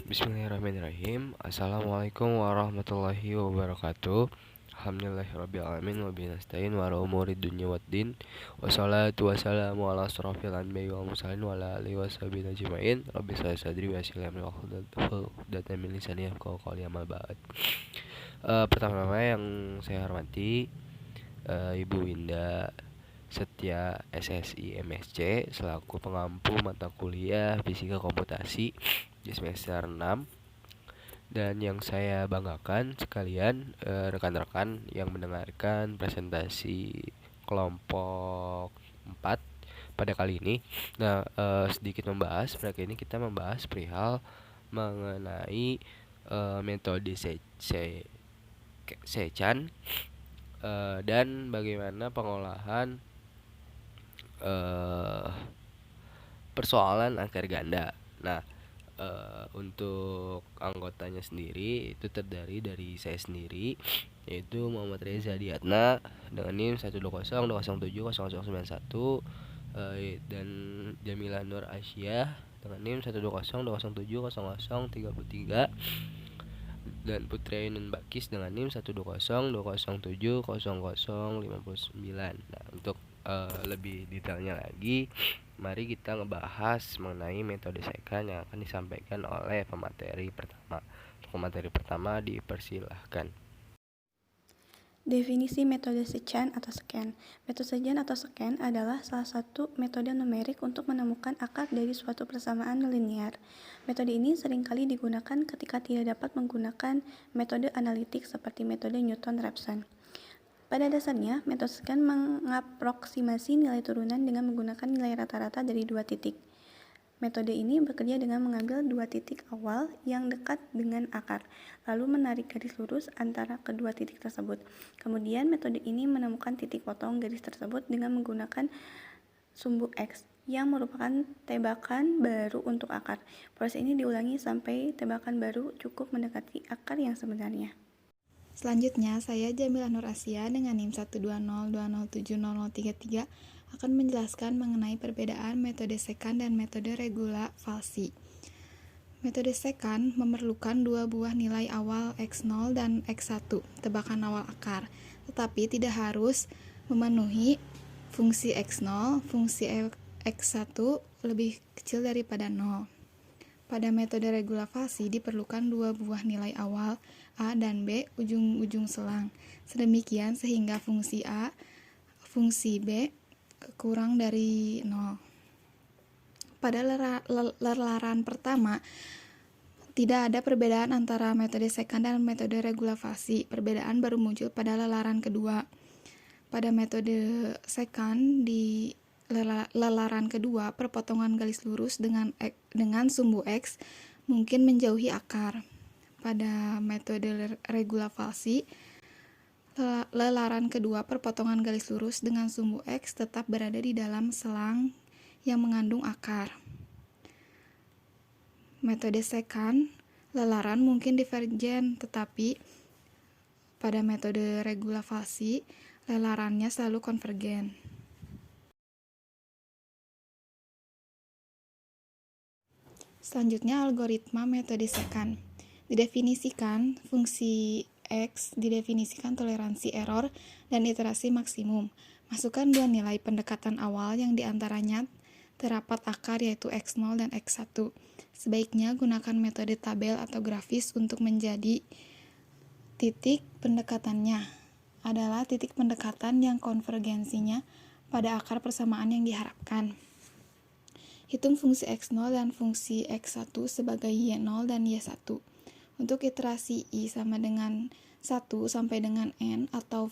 Bismillahirrahmanirrahim. Assalamualaikum warahmatullahi wabarakatuh. Alhamdulillahirrabbilalamin. Wabihi nasta'in wa ala umuri dunya waddin. Wassalatu wassalamu ala asrofil anbiya'i wal mursalin wa ala alihi washabihi ajma'in. Rabbi shrah li sadri wa yassir li amri wahlul 'uqdatam min lisani yafqahu qawli. Amma ba'd. Pertama-tama yang saya hormati Ibu Winda Setia SSI MSC selaku pengampu mata kuliah Fisika Komputasi di semester 6. Dan yang saya banggakan sekalian rekan-rekan yang mendengarkan presentasi kelompok 4 pada kali ini. Nah, sedikit membahas, pada kali ini kita membahas perihal mengenai metode Sechan dan bagaimana pengolahan persoalan akar ganda. Nah, untuk anggotanya sendiri itu terdiri dari saya sendiri, yaitu Muhammad Reza Diatna dengan NIM 12020070091, dan Jamila Nur Asyah dengan NIM 12020070033, dan Putri Ainun Bakis dengan NIM 12020070059. Nah, untuk lebih detailnya lagi, mari kita ngebahas mengenai metode Sechan yang akan disampaikan oleh pemateri pertama. Untuk pemateri pertama dipersilahkan. Definisi metode Sechan atau scan. Metode Sechan atau scan adalah salah satu metode numerik untuk menemukan akar dari suatu persamaan linear. Metode ini seringkali digunakan ketika tidak dapat menggunakan metode analitik seperti metode Newton-Raphson. Pada dasarnya, metode scan mengaproksimasi nilai turunan dengan menggunakan nilai rata-rata dari dua titik. Metode ini bekerja dengan mengambil dua titik awal yang dekat dengan akar, lalu menarik garis lurus antara kedua titik tersebut. Kemudian metode ini menemukan titik potong garis tersebut dengan menggunakan sumbu X, yang merupakan tebakan baru untuk akar. Proses ini diulangi sampai tebakan baru cukup mendekati akar yang sebenarnya. Selanjutnya, saya Jamila Nur Asia dengan NIM 12020070033 akan menjelaskan mengenai perbedaan metode Sechan dan metode regulavasi. Metode Sechan memerlukan dua buah nilai awal X0 dan X1, tebakan awal akar, tetapi tidak harus memenuhi fungsi X0, fungsi X1 lebih kecil daripada 0. Pada metode regulavasi diperlukan dua buah nilai awal A dan B ujung-ujung selang, sedemikian sehingga fungsi A, fungsi B kurang dari 0. Pada lelaran pertama, tidak ada perbedaan antara metode Sechan dan metode regulavasi. Perbedaan baru muncul pada lelaran kedua. Pada metode Sechan di lelaran kedua, perpotongan garis lurus dengan sumbu X mungkin menjauhi akar. Pada metode regulavasi, lelaran kedua, perpotongan garis lurus dengan sumbu X tetap berada di dalam selang yang mengandung akar. Metode Sechan, lelaran mungkin divergen, tetapi pada metode regulavasi, lelarannya selalu konvergen. Selanjutnya, algoritma metode Sechan. Didefinisikan, fungsi X didefinisikan toleransi error dan iterasi maksimum. Masukkan dua nilai pendekatan awal yang diantaranya terdapat akar yaitu X0 dan X1. Sebaiknya gunakan metode tabel atau grafis untuk menjadi titik pendekatannya adalah titik pendekatan yang konvergensinya pada akar persamaan yang diharapkan. Hitung fungsi X0 dan fungsi X1 sebagai Y0 dan Y1. Untuk iterasi I sama dengan 1 sampai dengan N atau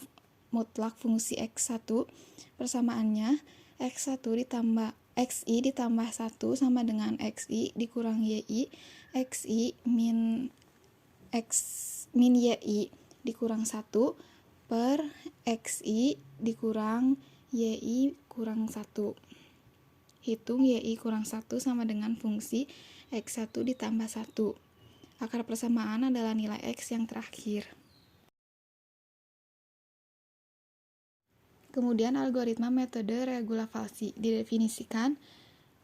mutlak fungsi X1, persamaannya X1 ditambah XI ditambah 1 sama dengan XI dikurang YI, XI min YI dikurang 1 per XI dikurang YI kurang 1. Hitung YI kurang 1 sama dengan fungsi X1 ditambah 1. Akar persamaan adalah nilai X yang terakhir. Kemudian algoritma metode regulavasi didefinisikan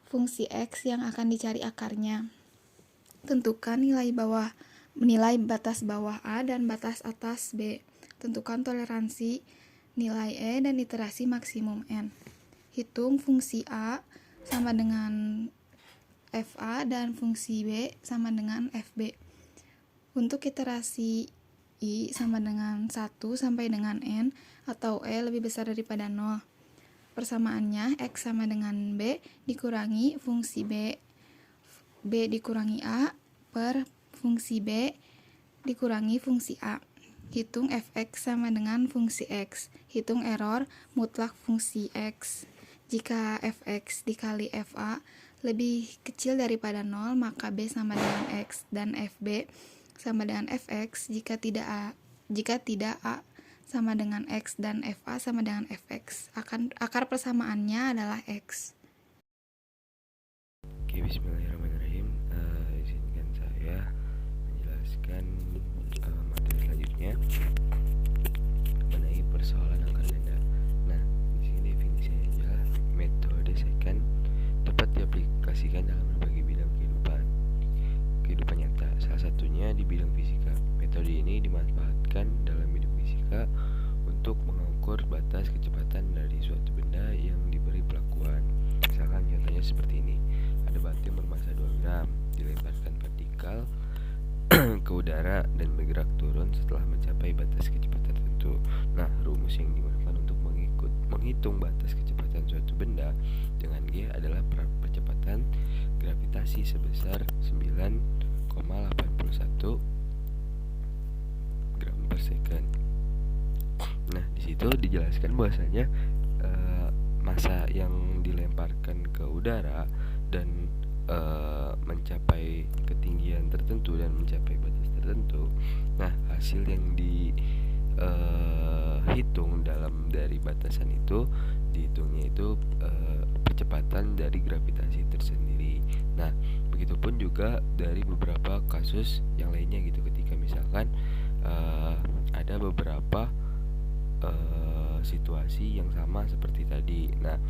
fungsi X yang akan dicari akarnya. Tentukan nilai batas bawah A dan batas atas B. Tentukan toleransi nilai E dan iterasi maksimum N. Hitung fungsi A sama dengan FA dan fungsi B sama dengan FB. Untuk iterasi I sama dengan 1 sampai dengan N atau E lebih besar daripada 0. Persamaannya X sama dengan B dikurangi fungsi B dikurangi A per fungsi B dikurangi fungsi A. Hitung fx sama dengan fungsi x. Hitung error mutlak fungsi x. Jika fx dikali fa lebih kecil daripada 0, maka b sama dengan x dan fb sama dengan fx. Jika tidak a sama dengan x dan fa sama dengan fx. Akar persamaannya adalah x. Oke, bismillahirrahmanirrahim. Izinkan saya menjelaskan materi selanjutnya mengenai persoalan akar ganda. Nah, di sini definisinya adalah metode secant dapat diaplikasikan dalam berbagai bidang kehidupan nyata. Salah satunya di bidang fisika. Metode ini dimanfaatkan dalam bidang fisika untuk mengukur batas kecepatan dari suatu benda yang diberi pelakuan. Misalkan contohnya seperti ini. Ada batu yang bermassa 2 gram dilemparkan vertikal ke udara dan bergerak turun setelah mencapai batas kecepatan tertentu. Nah, rumus yang digunakan untuk menghitung batas kecepatan suatu benda dengan G adalah percepatan gravitasi sebesar 9,81 gram per second. Nah, di situ dijelaskan bahwasanya massa yang dilemparkan ke udara dan mencapai ketinggian tertentu dan mencapai batas tertentu. Nah, hasil yang dihitung dari batasan itu dihitungnya itu percepatan dari gravitasi tersendiri. Nah, begitupun juga dari beberapa kasus yang lainnya gitu, ketika misalkan ada beberapa situasi yang sama seperti tadi. Nah,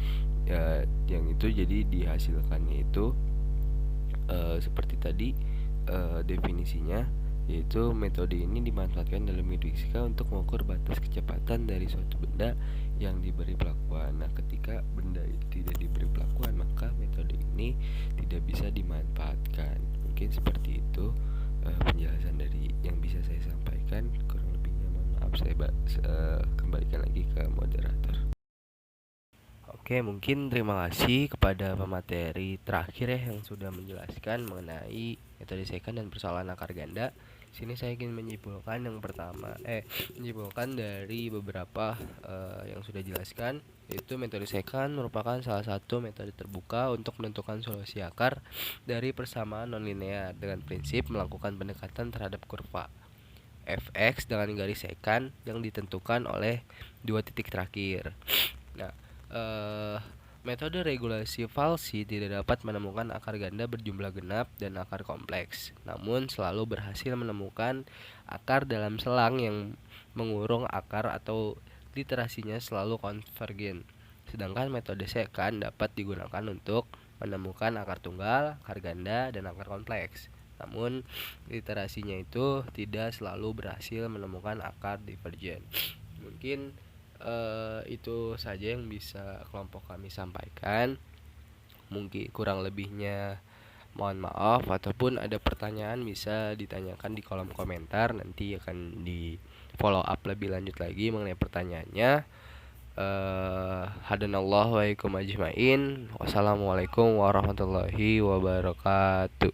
yang itu jadi dihasilkannya itu seperti tadi definisinya, yaitu metode ini dimanfaatkan dalam fisika untuk mengukur batas kecepatan dari suatu benda yang diberi pelakuan. Nah, ketika benda itu tidak diberi pelakuan, maka metode ini tidak bisa dimanfaatkan. Mungkin seperti itu penjelasan dari yang bisa saya sampaikan. Kurang lebihnya mohon maaf, saya kembalikan lagi ke moderator. Oke, mungkin terima kasih kepada pemateri terakhir ya yang sudah menjelaskan mengenai metode secant dan persoalan akar ganda. Sini saya ingin menyimpulkan yang pertama, menyimpulkan dari beberapa yang sudah dijelaskan, yaitu metode secant merupakan salah satu metode terbuka untuk menentukan solusi akar dari persamaan nonlinear dengan prinsip melakukan pendekatan terhadap kurva fx dengan garis secant yang ditentukan oleh dua titik terakhir. Nah, metode regulasi falsi tidak dapat menemukan akar ganda berjumlah genap dan akar kompleks, namun selalu berhasil menemukan akar dalam selang yang mengurung akar atau literasinya selalu konvergen. Sedangkan metode secant dapat digunakan untuk menemukan akar tunggal, akar ganda, dan akar kompleks. Namun literasinya itu tidak selalu berhasil menemukan akar divergen. Mungkin itu saja yang bisa kelompok kami sampaikan. Mungkin kurang lebihnya mohon maaf, ataupun ada pertanyaan bisa ditanyakan di kolom komentar, nanti akan di follow up lebih lanjut lagi mengenai pertanyaannya. Hadanallahu wa iyyakum ajmain. Wassalamualaikum warahmatullahi wabarakatuh.